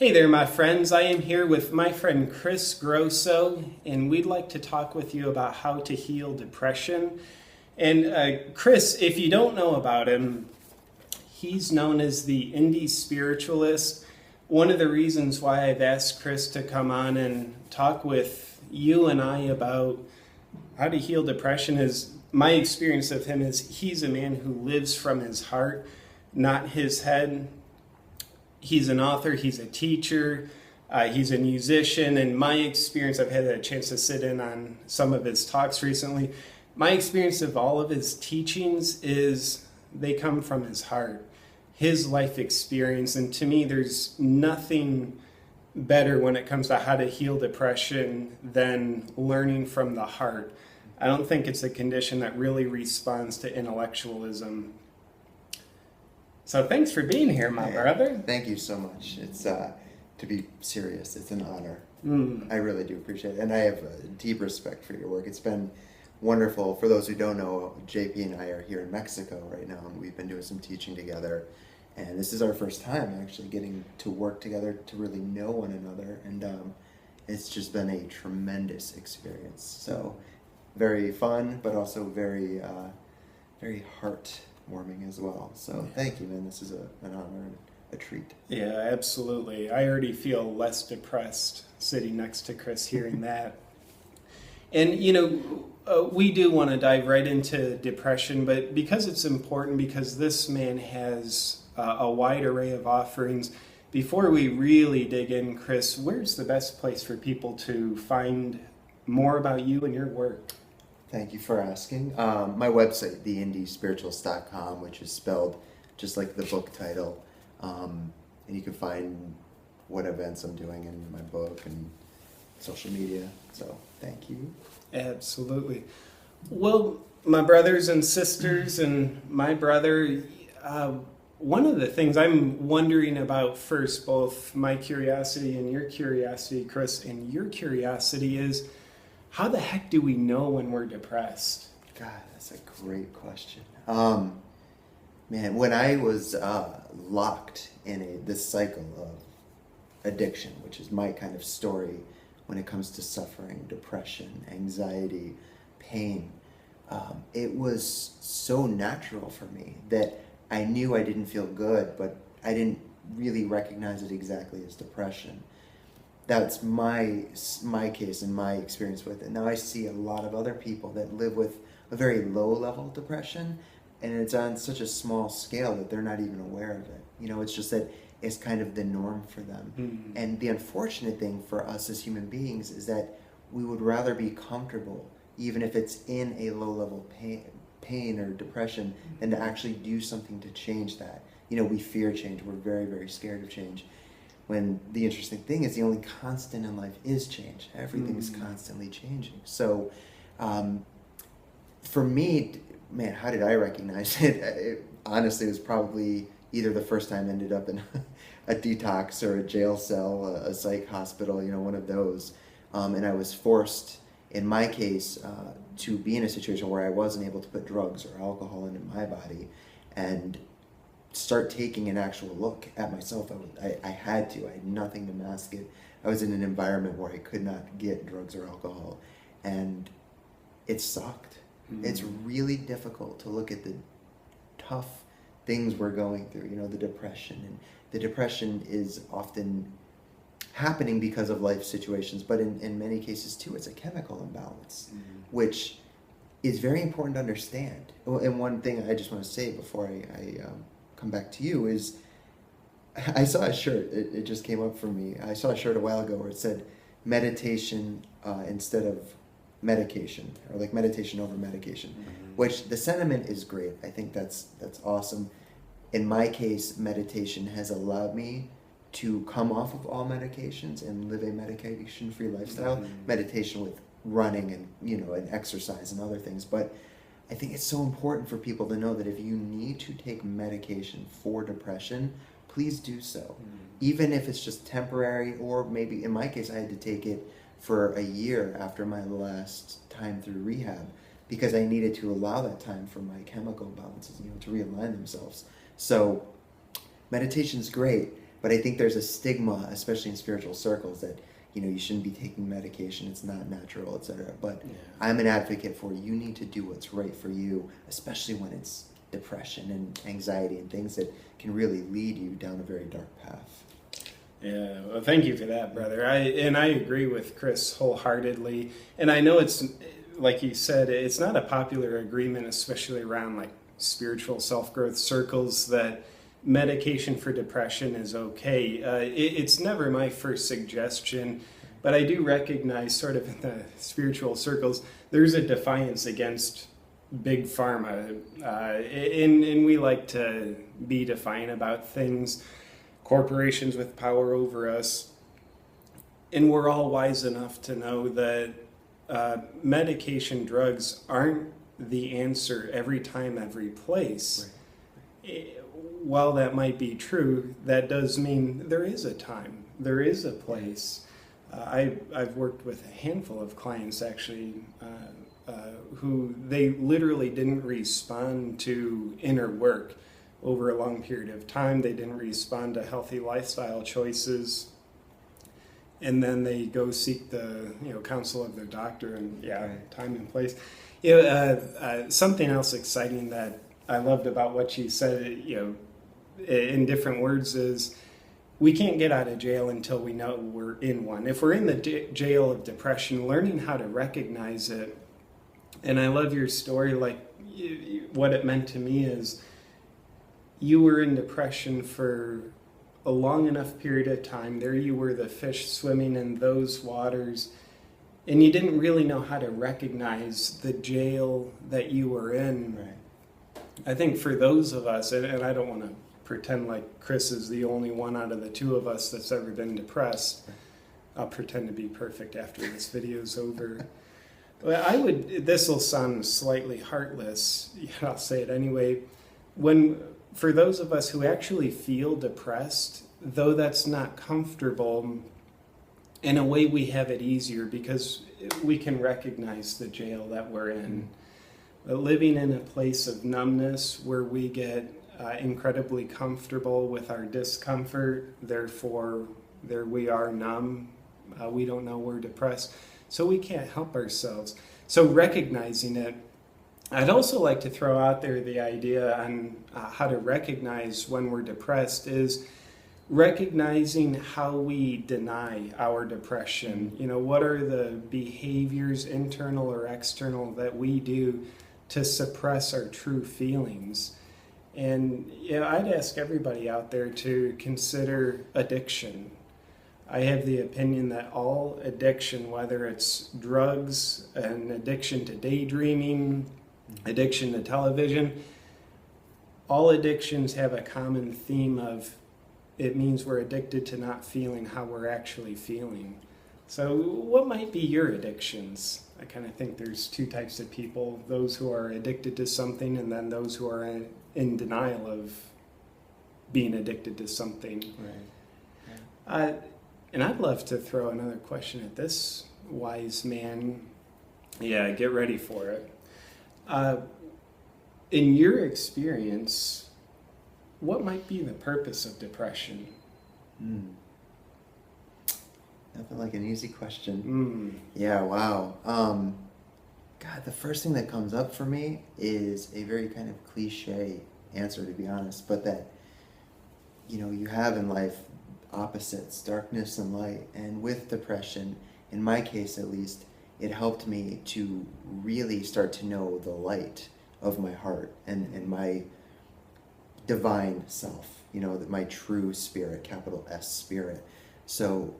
Hey there, my friends. I am here with my friend Chris Grosso, and we'd like to talk with you about how to heal depression. And Chris, if you don't know about him, he's known as the indie spiritualist. One of the reasons why I've asked Chris to come on and talk with you and I about how to heal depression is my experience of him is he's a man who lives from his heart, not his head. He's an author, he's a teacher, he's a musician, and my experience, I've had a chance to sit in on some of his talks recently. My experience of all of his teachings is they come from his heart, his life experience, and to me there's nothing better when it comes to how to heal depression than learning from the heart. I don't think it's a condition that really responds to intellectualism. So thanks for being here, my brother. Thank you so much. It's, to be serious, it's an honor. I really do appreciate it. And I have a deep respect for your work. It's been wonderful. For those who don't know, JP and I are here in Mexico right now, and we've been doing some teaching together. And this is our first time actually getting to work together to really know one another. And it's just been a tremendous experience. So very fun, but also very, very heartwarming as well. So thank you, man. This is an honor and a treat. Yeah, absolutely. I already feel less depressed sitting next to Chris hearing that. And, we do want to dive right into depression, but because it's important, because this man has a wide array of offerings, before we really dig in, Chris, where's the best place for people to find more about you and your work? Thank you for asking. My website, theindiespiritualist.com, which is spelled just like the book title. And you can find what events I'm doing in my book and social media. So thank you. Absolutely. Well, my brothers and sisters and my brother, one of the things I'm wondering about first, both my curiosity and your curiosity, Chris, and your curiosity is, how the heck do we know when we're depressed? God, that's a great question. Man, when I was locked in this cycle of addiction, which is my kind of story when it comes to suffering, depression, anxiety, pain, it was so natural for me that I knew I didn't feel good, but I didn't really recognize it exactly as depression. That's my case and my experience with it. Now I see a lot of other people that live with a very low level of depression, and it's on such a small scale that they're not even aware of it. It's just that it's kind of the norm for them. Mm-hmm. And the unfortunate thing for us as human beings is that we would rather be comfortable, even if it's in a low level pain or depression, than to actually do something to change that. We fear change. We're very, very scared of change. When the interesting thing is the only constant in life is change. Everything is constantly changing. So for me, man, how did I recognize it? Honestly, it was probably either the first time I ended up in a detox or a jail cell, a psych hospital, one of those. And I was forced, in my case, to be in a situation where I wasn't able to put drugs or alcohol into my body and start taking an actual look at myself. I had to. I had nothing to mask it. I was in an environment where I could not get drugs or alcohol, and it sucked. Mm-hmm. It's really difficult to look at the tough things we're going through, the depression. And the depression is often happening because of life situations, but in many cases too, it's a chemical imbalance, which is very important to understand. And one thing I just want to say before I come back to you is, I saw a shirt, it just came up for me. I saw a shirt a while ago where it said meditation instead of medication, or like meditation over medication, which the sentiment is great. I think that's awesome. In my case, meditation has allowed me to come off of all medications and live a medication-free lifestyle. Meditation with running and exercise and other things. But I think it's so important for people to know that if you need to take medication for depression, please do so. Even if it's just temporary, or maybe in my case, I had to take it for a year after my last time through rehab, because I needed to allow that time for my chemical balances, to realign themselves. So meditation's great, But I think there's a stigma, especially in spiritual circles, that you shouldn't be taking medication, it's not natural, etc. But I'm an advocate for you need to do what's right for you, especially when it's depression and anxiety and things that can really lead you down a very dark path. Yeah, well, thank you for that, brother. I agree with Chris wholeheartedly. And I know it's, like you said, it's not a popular agreement, especially around like spiritual self-growth circles, that medication for depression is okay. It's never my first suggestion, but I do recognize sort of in the spiritual circles, there's a defiance against big pharma. And we like to be defiant about things, corporations with power over us. And we're all wise enough to know that medication, drugs aren't the answer every time, every place. Right. While that might be true, that does mean there is a time, there is a place. I've worked with a handful of clients actually who they literally didn't respond to inner work over a long period of time. They didn't respond to healthy lifestyle choices, and then they go seek the counsel of their doctor, and time and place. Something else exciting that I loved about what you said, in different words, is we can't get out of jail until we know we're in one. If we're in the jail of depression, learning how to recognize it. And I love your story. Like what it meant to me is you were in depression for a long enough period of time. There you were, the fish swimming in those waters, and you didn't really know how to recognize the jail that you were in. Right. I think for those of us, and I don't want to pretend like Chris is the only one out of the two of us that's ever been depressed. I'll pretend to be perfect after this video's over. Well, this will sound slightly heartless, I'll say it anyway. For those of us who actually feel depressed, though that's not comfortable, in a way we have it easier because we can recognize the jail that we're in. Living in a place of numbness where we get incredibly comfortable with our discomfort, therefore there we are numb, we don't know we're depressed, so we can't help ourselves. So recognizing it, I'd also like to throw out there the idea on how to recognize when we're depressed is recognizing how we deny our depression. What are the behaviors, internal or external, that we do to suppress our true feelings? And I'd ask everybody out there to consider addiction. I have the opinion that all addiction, whether it's drugs, an addiction to daydreaming, addiction to television, all addictions have a common theme of it means we're addicted to not feeling how we're actually feeling. So what might be your addictions? I kind of think there's two types of people, those who are addicted to something and then those who are in denial of being addicted to something. Right. Yeah. And I'd love to throw another question at this wise man. Yeah, get ready for it. In your experience, what might be the purpose of depression? Nothing like an easy question. Yeah, wow. God, the first thing that comes up for me is a very kind of cliche answer, to be honest, but that, you have in life opposites, darkness and light. And with depression, in my case at least, it helped me to really start to know the light of my heart and my divine self, my true spirit, capital S spirit. So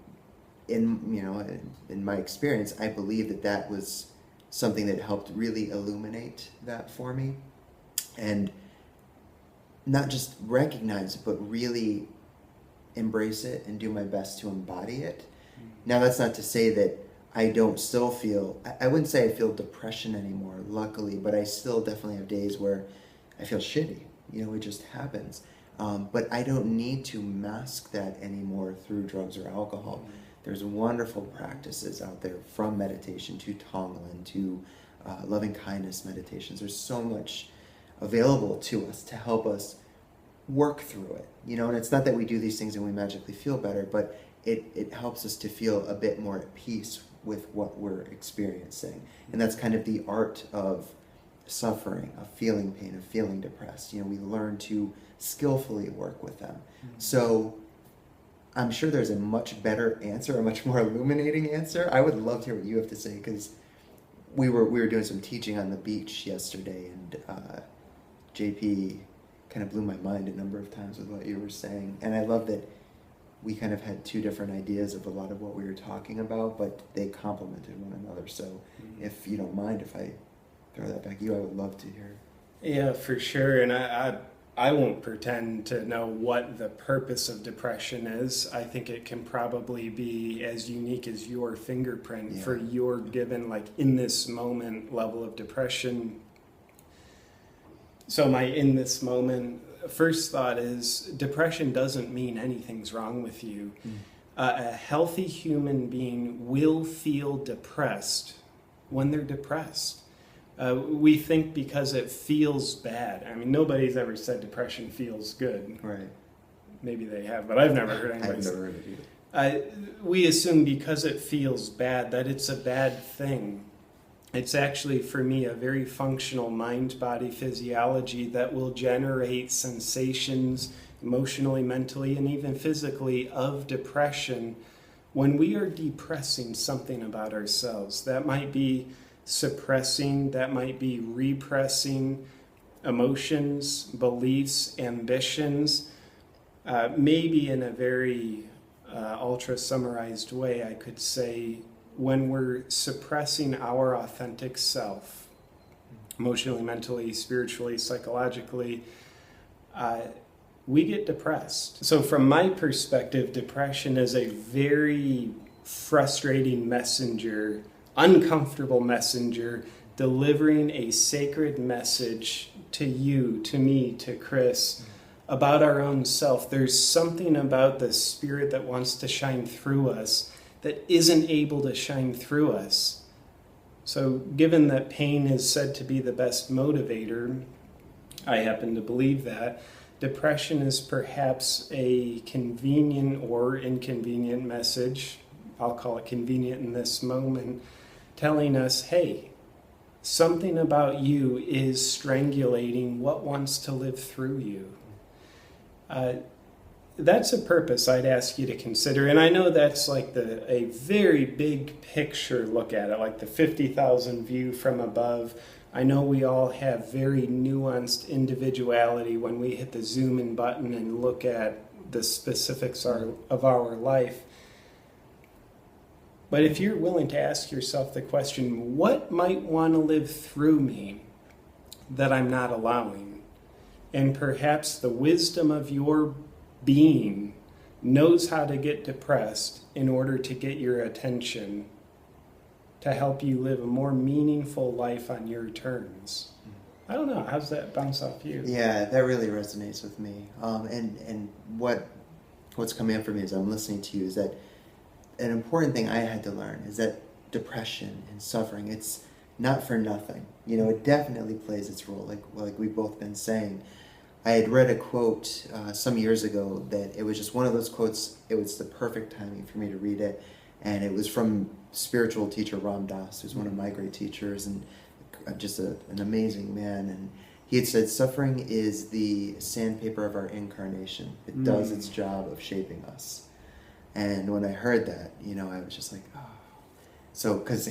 in my experience, I believe that was something that helped really illuminate that for me, and not just recognize it, but really embrace it and do my best to embody it. Now, that's not to say that I don't still feel, I wouldn't say I feel depression anymore, luckily, but I still definitely have days where I feel shitty. It just happens. But I don't need to mask that anymore through drugs or alcohol. There's wonderful practices out there, from meditation to Tonglen to loving kindness meditations. There's so much available to us to help us work through it, and it's not that we do these things and we magically feel better, but it helps us to feel a bit more at peace with what we're experiencing. And that's kind of the art of suffering, of feeling pain, of feeling depressed. We learn to skillfully work with them. So I'm sure there's a much better answer, a much more illuminating answer. I would love to hear what you have to say, because we were doing some teaching on the beach yesterday, and JP kind of blew my mind a number of times with what you were saying. And I love that we kind of had two different ideas of a lot of what we were talking about, but they complemented one another. So if you don't mind, if I throw that back at you, I would love to hear. Yeah, for sure. And I won't pretend to know what the purpose of depression is. I think it can probably be as unique as your fingerprint for your given, like, in this moment level of depression. So my in this moment first thought is depression doesn't mean anything's wrong with you. A healthy human being will feel depressed when they're depressed. We think because it feels bad. I mean, nobody's ever said depression feels good. Right. Maybe they have, but I've never heard anybody I've never heard it either. We assume because it feels bad that it's a bad thing. It's actually, for me, a very functional mind-body physiology that will generate sensations emotionally, mentally, and even physically of depression when we are depressing something about ourselves. That might be suppressing, that might be repressing emotions, beliefs, ambitions. Maybe in a very ultra summarized way, I could say, when we're suppressing our authentic self, emotionally, mentally, spiritually, psychologically, we get depressed. So from my perspective, depression is a very frustrating messenger, uncomfortable messenger, delivering a sacred message to you, to me, to Chris, about our own self. There's something about the spirit that wants to shine through us that isn't able to shine through us. So given that pain is said to be the best motivator, I happen to believe that, depression is perhaps a convenient or inconvenient message, I'll call it convenient in this moment, telling us, hey, something about you is strangulating what wants to live through you. That's a purpose I'd ask you to consider. And I know that's like a very big picture look at it, like the 50,000 view from above. I know we all have very nuanced individuality when we hit the zoom in button and look at the specifics of our life. But if you're willing to ask yourself the question, what might want to live through me that I'm not allowing? And perhaps the wisdom of your being knows how to get depressed in order to get your attention, to help you live a more meaningful life on your terms. I don't know, how's that bounce off you? Yeah, that really resonates with me. And what's coming up for me as I'm listening to you is that an important thing I had to learn is that depression and suffering, it's not for nothing. It definitely plays its role, like we've both been saying. I had read a quote some years ago that it was just one of those quotes, it was the perfect timing for me to read it, and it was from spiritual teacher Ram Dass, who's one of my great teachers and just an amazing man. And he had said, suffering is the sandpaper of our incarnation. It does its job of shaping us. And when I heard that, I was just like, oh. So, because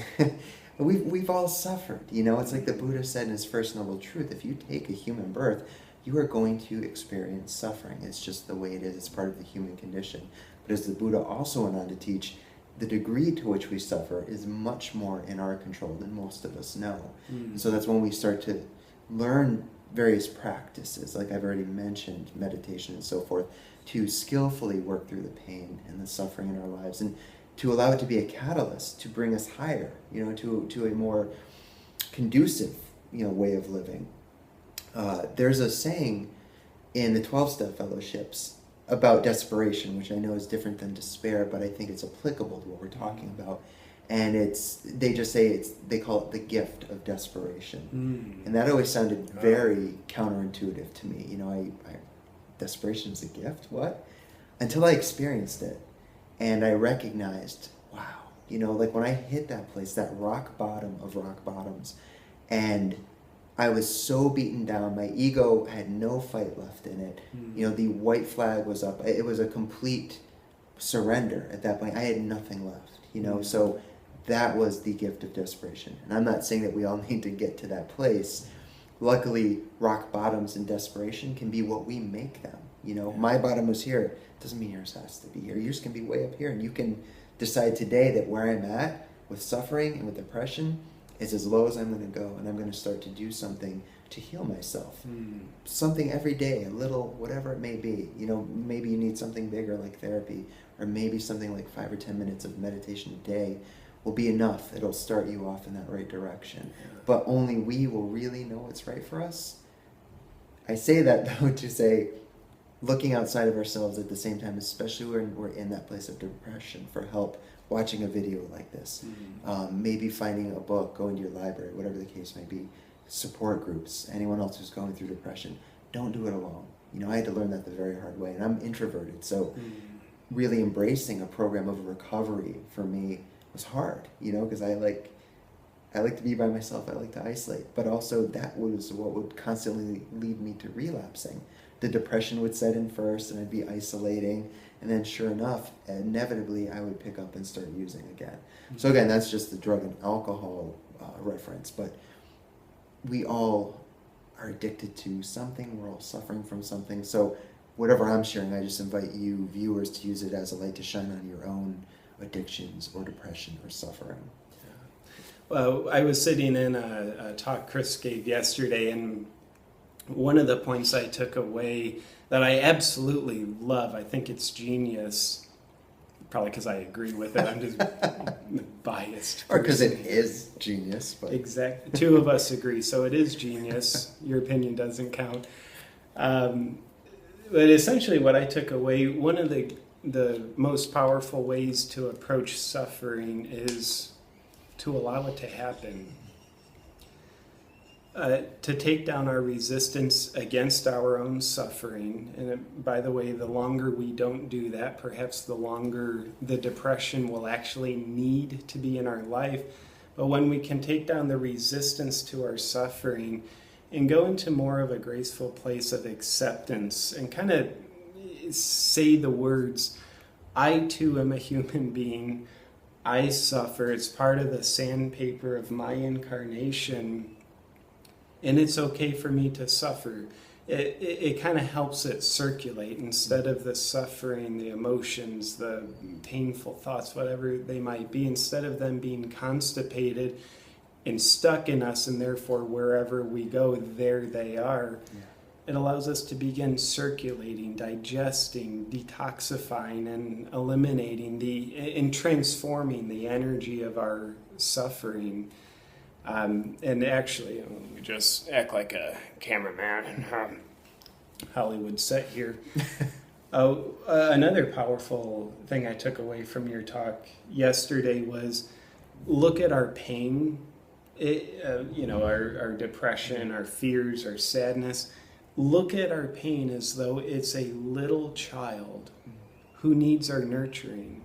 we've all suffered, it's like the Buddha said in his First Noble Truth, if you take a human birth, you are going to experience suffering. It's just the way it is. It's part of the human condition. But as the Buddha also went on to teach, the degree to which we suffer is much more in our control than most of us know. So that's when we start to learn various practices, like I've already mentioned, meditation and so forth, to skillfully work through the pain and the suffering in our lives, and to allow it to be a catalyst to bring us higher, to a more conducive, way of living. There's a saying in the 12-step fellowships about desperation, which I know is different than despair, but I think it's applicable to what we're talking about. And they call it the gift of desperation. And that always sounded very counterintuitive to me. desperation is a gift? What? Until I experienced it. And I recognized, wow, you know, like when I hit that place, that rock bottom of rock bottoms, and I was so beaten down, my ego had no fight left in it. You know, the white flag was up. It was a complete surrender at that point. I had nothing left, you know, so that was the gift of desperation. And I'm not saying that we all need to get to that place. Luckily, rock bottoms and desperation can be what we make them. You know, my bottom was here. Doesn't mean yours has to be here. Yours can be way up here. And you can decide today that where I'm at with suffering and with depression is as low as I'm going to go. And I'm going to start to do something to heal myself. Something every day, a little, whatever it may be. You know, maybe you need something bigger like therapy, or maybe something like 5 or 10 minutes of meditation a day will be enough. It'll start you off in that right direction. But only we will really know what's right for us. I say that, though, to say, looking outside of ourselves at the same time, especially when we're in that place of depression, for help, watching a video like this, maybe finding a book, going to your library, whatever the case may be, support groups, anyone else who's going through depression. Don't do it alone. You know, I had to learn that the very hard way, and I'm introverted, so really embracing a program of recovery for me was hard, you know, because I like to be by myself, I like to isolate, but also that was what would constantly lead me to relapsing. The depression would set in first, and I'd be isolating, and then sure enough, inevitably I would pick up and start using again. So again, that's just the drug and alcohol reference, but we all are addicted to something, we're all suffering from something, so whatever I'm sharing, I just invite you viewers to use it as a light to shine on your own addictions or depression or suffering. Well, I was sitting in a talk Chris gave yesterday, and one of the points I took away that I absolutely love, I think it's genius, probably because I agree with it, I'm just biased. Or because it is genius. But. Exactly. Two of us agree, so it is genius. Your opinion doesn't count. But essentially what I took away, one of the most powerful ways to approach suffering is to allow it to happen. To take down our resistance against our own suffering. And by the way, the longer we don't do that, perhaps the longer the depression will actually need to be in our life. But when we can take down the resistance to our suffering and go into more of a graceful place of acceptance and kind of say the words, I too am a human being, I suffer, it's part of the sandpaper of my incarnation, and it's okay for me to suffer. It kind of helps it circulate instead of the suffering, the emotions, the painful thoughts, whatever they might be, instead of them being constipated and stuck in us, and therefore wherever we go, there they are. Yeah. It allows us to begin circulating, digesting, detoxifying, and eliminating and transforming the energy of our suffering. And actually, let me just act like a cameraman and Hollywood set here. Another powerful thing I took away from your talk yesterday was look at our pain, our depression, our fears, our sadness. Look at our pain as though it's a little child who needs our nurturing.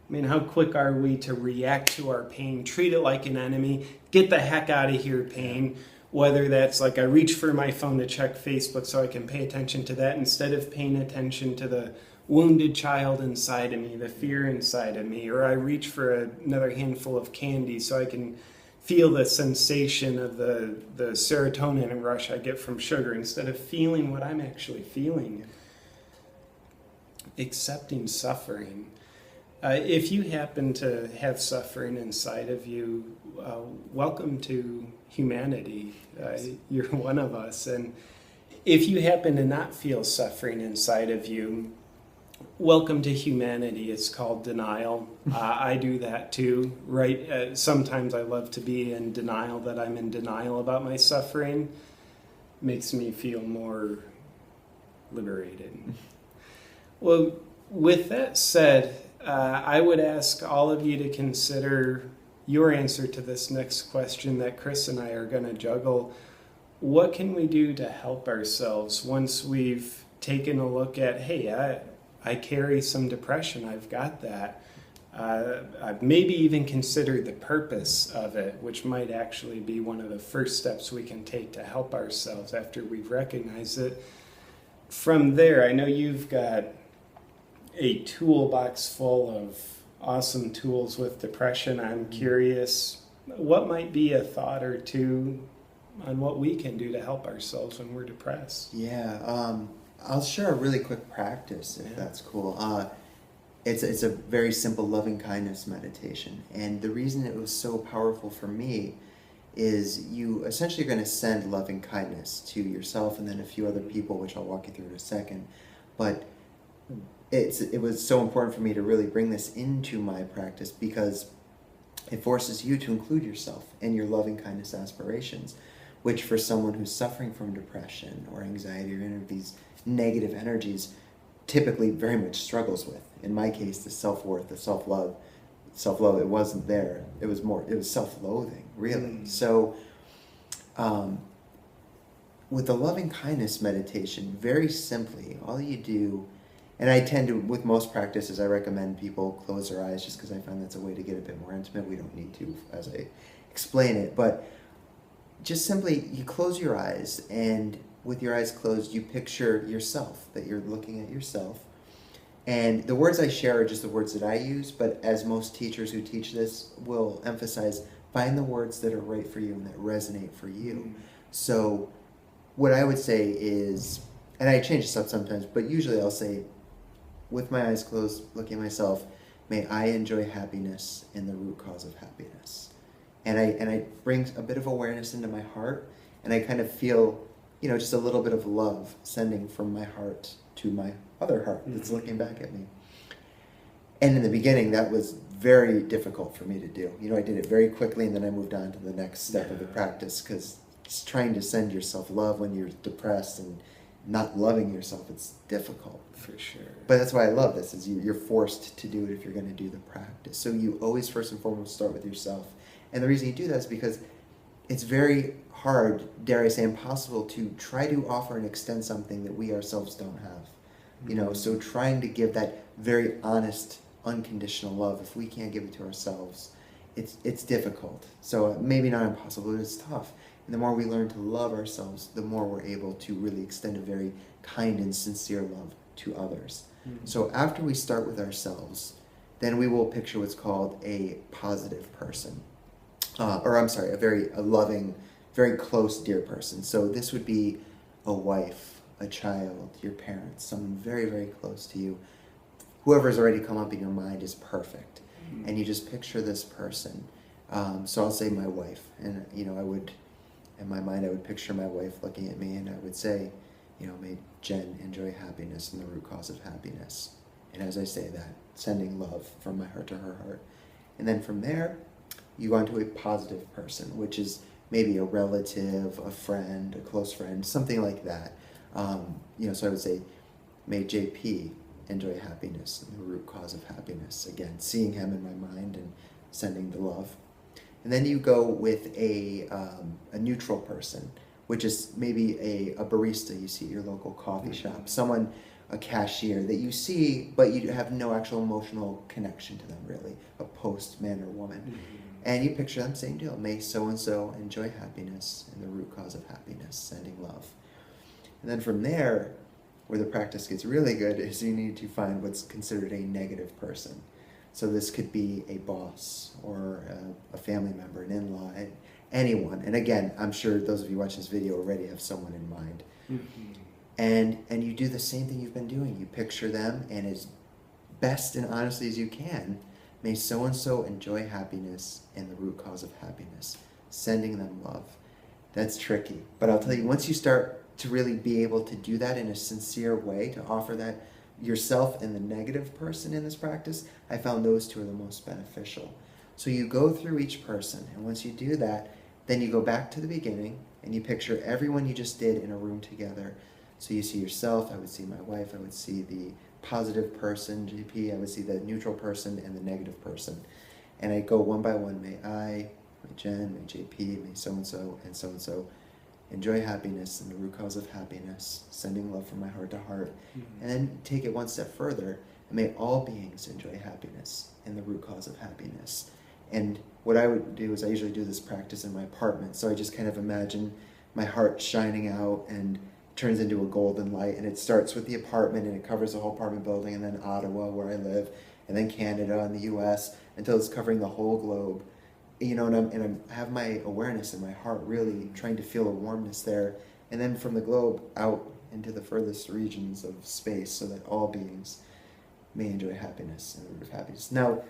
I mean, how quick are we to react to our pain, treat it like an enemy, get the heck out of here, pain, whether that's like I reach for my phone to check Facebook so I can pay attention to that instead of paying attention to the wounded child inside of me, the fear inside of me, or I reach for another handful of candy so I can feel the sensation of the serotonin rush I get from sugar instead of feeling what I'm actually feeling. Accepting suffering. If you happen to have suffering inside of you, welcome to humanity. You're one of us. And if you happen to not feel suffering inside of you, welcome to humanity. It's called denial. I do that too, right? Sometimes I love to be in denial that I'm in denial about my suffering. Makes me feel more liberated. Well, with that said, I would ask all of you to consider your answer to this next question that Chris and I are going to juggle. What can we do to help ourselves once we've taking a look at, hey, I carry some depression, I've got that. I've maybe even considered the purpose of it, which might actually be one of the first steps we can take to help ourselves after we've recognized it. From there, I know you've got a toolbox full of awesome tools with depression. I'm curious, what might be a thought or two on what we can do to help ourselves when we're depressed? Yeah, I'll share a really quick practice if that's cool. It's a very simple loving kindness meditation, and the reason it was so powerful for me is you essentially are going to send loving kindness to yourself and then a few other people, which I'll walk you through in a second. But it was so important for me to really bring this into my practice because it forces you to include yourself in your loving kindness aspirations, which for someone who's suffering from depression or anxiety or any of these negative energies typically very much struggles with. In my case, the self-worth, the self-love, it wasn't there. It was self-loathing, really. So with the loving kindness meditation, very simply, all you do, and I tend to, with most practices, I recommend people close their eyes just because I find that's a way to get a bit more intimate. We don't need to as I explain it, but just simply you close your eyes, and with your eyes closed, you picture yourself, that you're looking at yourself. And the words I share are just the words that I use, but as most teachers who teach this will emphasize, find the words that are right for you and that resonate for you. So what I would say is, and I change this up sometimes, but usually I'll say, with my eyes closed, looking at myself, may I enjoy happiness in the root cause of happiness. And I bring a bit of awareness into my heart, and I kind of feel, just a little bit of love sending from my heart to my other heart that's looking back at me. And in the beginning, that was very difficult for me to do. I did it very quickly, and then I moved on to the next step of the practice, because just trying to send yourself love when you're depressed and not loving yourself, it's difficult. For sure. But that's why I love this, is you're forced to do it if you're going to do the practice. So you always, first and foremost, start with yourself. And the reason you do that is because it's very hard, dare I say impossible, to try to offer and extend something that we ourselves don't have. So trying to give that very honest, unconditional love, if we can't give it to ourselves, it's difficult. So maybe not impossible, but it's tough. And the more we learn to love ourselves, the more we're able to really extend a very kind and sincere love to others. So after we start with ourselves, then we will picture what's called a positive person. A loving, very close, dear person. So this would be a wife, a child, your parents, someone very, very close to you. Whoever's already come up in your mind is perfect. And you just picture this person. So I'll say my wife. And, in my mind, I would picture my wife looking at me, and I would say, may Jen enjoy happiness and the root cause of happiness. And as I say that, sending love from my heart to her heart. And then from there, you go on to a positive person, which is maybe a relative, a friend, a close friend, something like that. So I would say, may JP enjoy happiness and the root cause of happiness. Again, seeing him in my mind and sending the love. And then you go with a neutral person, which is maybe a barista you see at your local coffee shop, someone, a cashier that you see, but you have no actual emotional connection to them, really, a postman or woman. And you picture them, same deal. May so-and-so enjoy happiness and the root cause of happiness, sending love. And then from there, where the practice gets really good, is you need to find what's considered a negative person. So this could be a boss or a family member, an in-law, anyone. And again, I'm sure those of you watching this video already have someone in mind. And you do the same thing you've been doing. You picture them, and as best and honestly as you can, may so-and-so enjoy happiness and the root cause of happiness, sending them love. That's tricky. But I'll tell you, once you start to really be able to do that in a sincere way, to offer that yourself and the negative person in this practice, I found those two are the most beneficial. So you go through each person, and once you do that, then you go back to the beginning, and you picture everyone you just did in a room together. So you see yourself, I would see my wife, I would see the positive person, JP, I would see the neutral person and the negative person. And I go one by one, may I, may Jen, may JP, may so-and-so, enjoy happiness and the root cause of happiness, sending love from my heart to heart, and then take it one step further, and may all beings enjoy happiness and the root cause of happiness. And what I would do is I usually do this practice in my apartment, so I just kind of imagine my heart shining out and turns into a golden light, and it starts with the apartment and it covers the whole apartment building, and then Ottawa where I live, and then Canada and the US, until it's covering the whole globe. You know, and I have my awareness in my heart really trying to feel a warmness there, and then from the globe out into the furthest regions of space, so that all beings may enjoy happiness and the root of happiness. Now,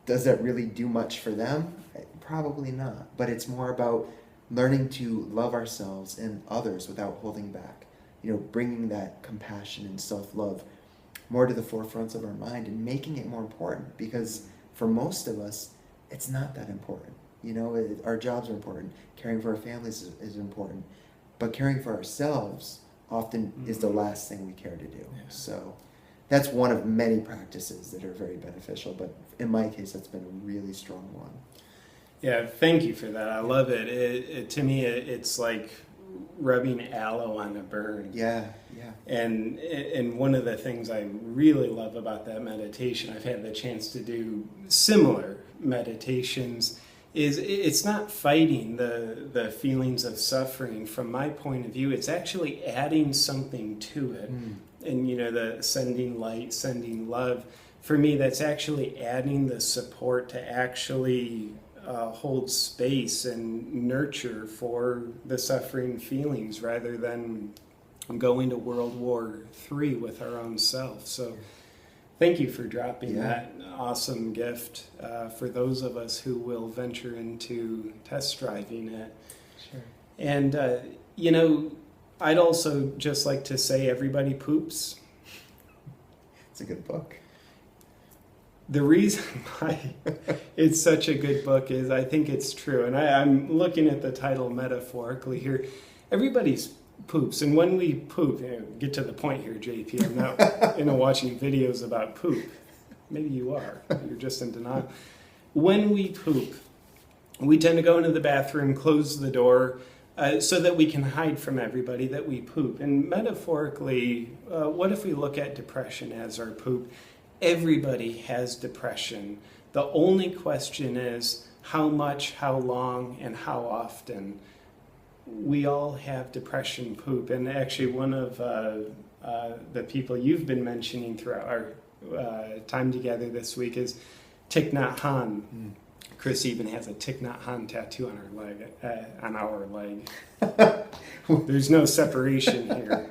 does that really do much for them? Probably not, but it's more about learning to love ourselves and others without holding back. You know, bringing that compassion and self-love more to the forefronts of our mind and making it more important, because for most of us, it's not that important. You know, our jobs are important. Caring for our families is important. But caring for ourselves often is the last thing we care to do. Yeah. So that's one of many practices that are very beneficial. But in my case, that's been a really strong one. Yeah, thank you for that. I love it. To me, it's like rubbing aloe on a burn. Yeah, yeah. And one of the things I really love about that meditation, I've had the chance to do similar meditations, is it's not fighting the feelings of suffering. From my point of view, it's actually adding something to it. And, you know, the sending light, sending love, for me, that's actually adding the support to actually hold space and nurture for the suffering feelings, rather than going to World War III with our own self. So thank you for dropping that awesome gift for those of us who will venture into test driving it. Sure. And, you know, I'd also just like to say everybody poops. It's a good book. The reason why it's such a good book is I think it's true. And I'm looking at the title metaphorically here. Everybody's poops. And when we poop, get to the point here, JP, I'm not watching videos about poop. Maybe you are. You're just in denial. When we poop, we tend to go into the bathroom, close the door, so that we can hide from everybody that we poop. And metaphorically, what if we look at depression as our poop? Everybody has depression. The only question is how much, how long, and how often. We all have depression poop. And actually one of the people you've been mentioning throughout our time together this week is Thich Nhat Hanh. Chris even has a Thich Nhat Hanh tattoo on our leg. There's no separation here.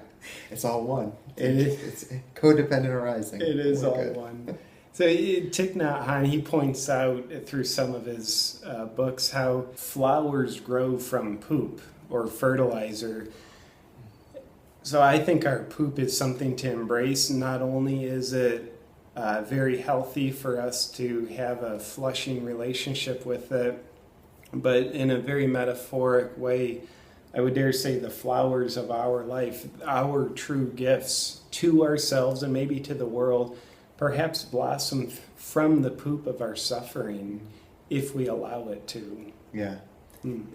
It's all one. It's codependent arising. It is all one. So Thich Nhat Hanh, he points out through some of his books how flowers grow from poop or fertilizer. So I think our poop is something to embrace. Not only is it very healthy for us to have a flushing relationship with it, but in a very metaphoric way, I would dare say the flowers of our life, our true gifts to ourselves and maybe to the world, perhaps blossom from the poop of our suffering if we allow it to. Yeah.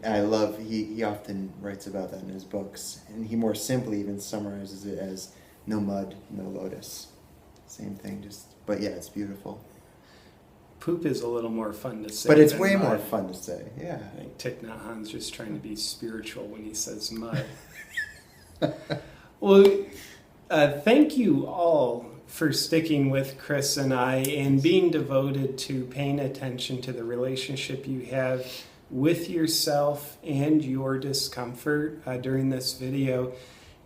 I love, he often writes about that in his books, and he more simply even summarizes it as no mud, no lotus. Same thing, but yeah, it's beautiful. Poop is a little more fun to say. But it's way more fun to say, yeah. I think Thich Nhat Hanh's just trying to be spiritual when he says mud. Well, thank you all for sticking with Chris and I and being devoted to paying attention to the relationship you have with yourself and your discomfort during this video.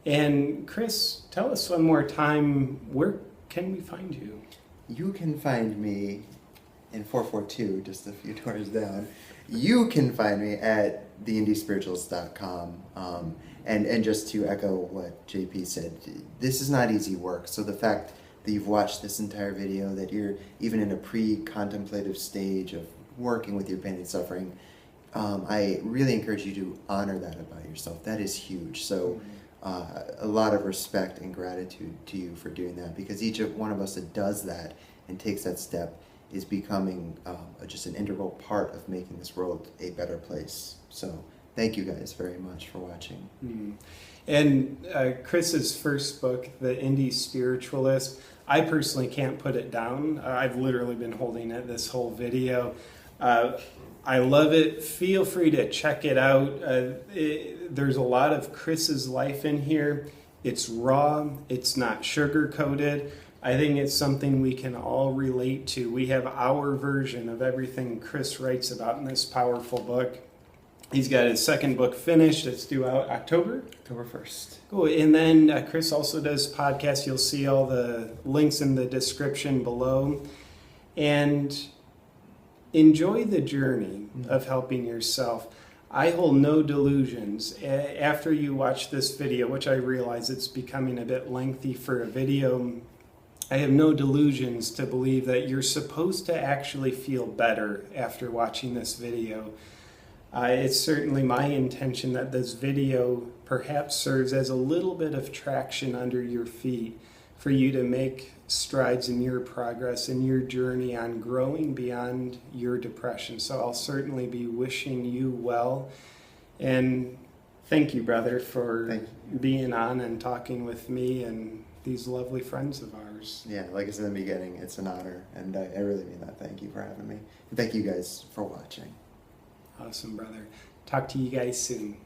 And Chris, tell us one more time, where can we find you? You can find me in 442, just a few doors down. You can find me at theindiespiritualist.com. And just to echo what JP said, this is not easy work. So the fact that you've watched this entire video, that you're even in a pre-contemplative stage of working with your pain and suffering, I really encourage you to honor that about yourself. That is huge. So a lot of respect and gratitude to you for doing that, because each one of us that does that and takes that step is becoming just an integral part of making this world a better place. So thank you guys very much for watching. And Chris's first book, The Indie Spiritualist, I personally can't put it down. I've literally been holding it this whole video. I love it. Feel free to check it out. There's a lot of Chris's life in here. It's raw. It's not sugar-coated. I think it's something we can all relate to. We have our version of everything Chris writes about in this powerful book. He's got his second book finished. It's due out October 1st. Cool. And then Chris also does podcasts. You'll see all the links in the description below. And enjoy the journey of helping yourself. I hold no delusions. After you watch this video, which I realize it's becoming a bit lengthy for a video, I have no delusions to believe that you're supposed to actually feel better after watching this video. It's certainly my intention that this video perhaps serves as a little bit of traction under your feet for you to make strides in your progress, in your journey on growing beyond your depression. So I'll certainly be wishing you well. And thank you, brother, for being on and talking with me and these lovely friends of ours. Yeah, like I said in the beginning, it's an honor, and I really mean that. Thank you for having me. And thank you guys for watching. Awesome, brother. Talk to you guys soon.